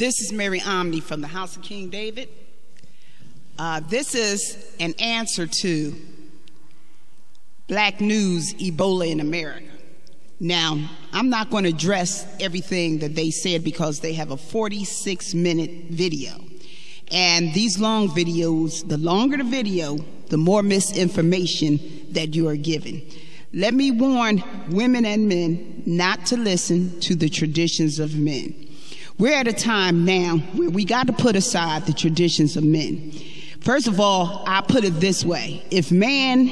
This is Mary Omni from the House of King David. This is an answer to Black News Ebola in America. Now, I'm not going to address everything that they said because they have a 46-minute video. And these long videos, the longer the video, the more misinformation that you are given. Let me warn women and men not to listen to the traditions of men. We're at a time now where we got to put aside the traditions of men. First of all, I put it this way. If man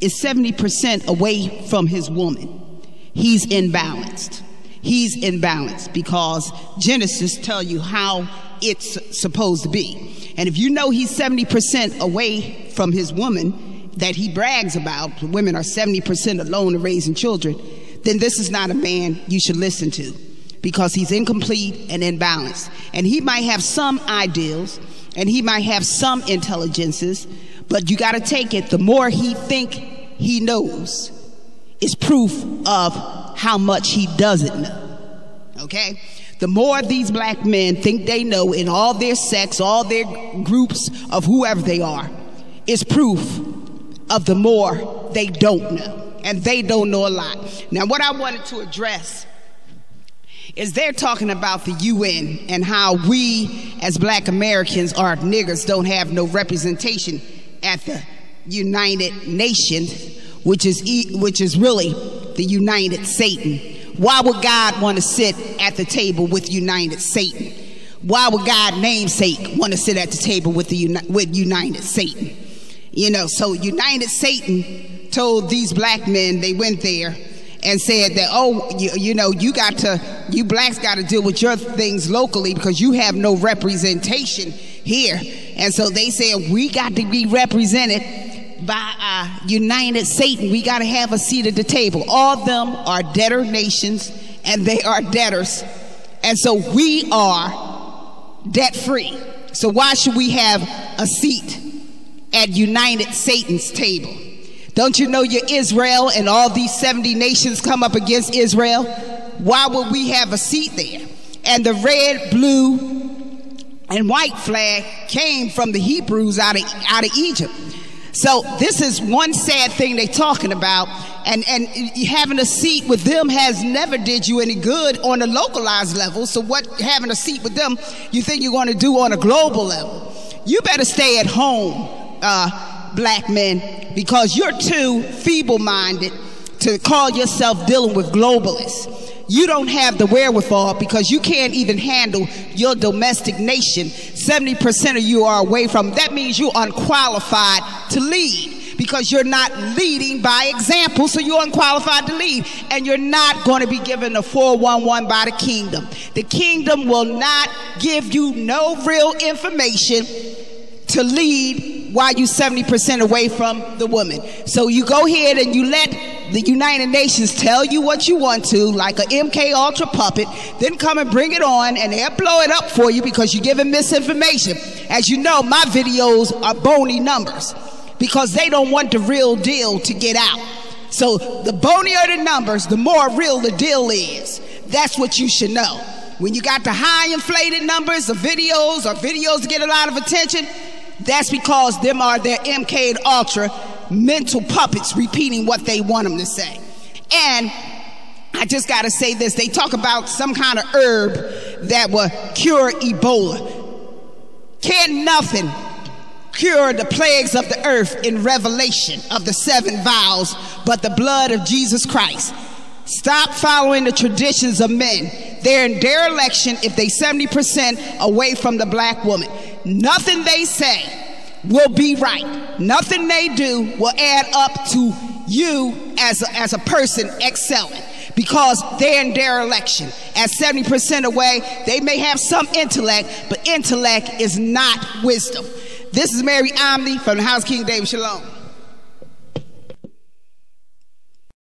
is 70% away from his woman, he's imbalanced. He's imbalanced because Genesis tell you how it's supposed to be. And if you know he's 70% away from his woman that he brags about, women are 70% alone in raising children, then this is not a man you should listen to because he's incomplete and imbalanced. And he might have some ideals and he might have some intelligences, but you got to take it. The more he think he knows is proof of how much he doesn't know. Okay? The more these black men think they know in all their sects, all their groups of whoever they are, is proof of the more they don't know. And they don't know a lot. Now, what I wanted to address is they're talking about the UN and how we as black Americans or niggers don't have no representation at the United Nations, which is really the United Satan. Why would God want to sit at the table with United Satan? Why would God namesake want to sit at the table with United Satan? You know, so United Satan told these black men, they went there and said that, oh, you know, you blacks got to deal with your things locally because you have no representation here. And so they said, we got to be represented by United Satan. We got to have a seat at the table. All of them are debtor nations and they are debtors. And so we are debt free. So why should we have a seat at United Satan's table? Don't you know you're Israel and all these 70 nations come up against Israel? Why would we have a seat there? And the red, blue, and white flag came from the Hebrews out of Egypt. So this is one sad thing they're talking about, and having a seat with them has never did you any good on a localized level. So what having a seat with them you think you're going to do on a global level? You better stay at home, black men, because you're too feeble-minded to call yourself dealing with globalists. You don't have the wherewithal because you can't even handle your domestic nation. 70% of you are away from. That means you're unqualified to lead because you're not leading by example, so you're unqualified to lead. And you're not going to be given a 411 by the kingdom. The kingdom will not give you no real information to lead while you're 70% away from the woman. So you go ahead and you let the United Nations tell you what you want to, like an MK Ultra puppet, then come and bring it on and they'll blow it up for you because you're giving misinformation. As you know, my videos are bony numbers because they don't want the real deal to get out. So the bonier the numbers, the more real the deal is. That's what you should know. When you got the high inflated numbers of videos or videos get a lot of attention, that's because them are their MK and Ultra mental puppets repeating what they want them to say. And I just got to say this. They talk about some kind of herb that will cure Ebola. Can't nothing cure the plagues of the earth in Revelation of the 7 vials but the blood of Jesus Christ. Stop following the traditions of men. They're in dereliction if they 70% away from the black woman. Nothing they say will be right. Nothing they do will add up to you as a person excelling because they're in dereliction. At 70% away, they may have some intellect, but intellect is not wisdom. This is Mary Omni from the House of King David. Shalom.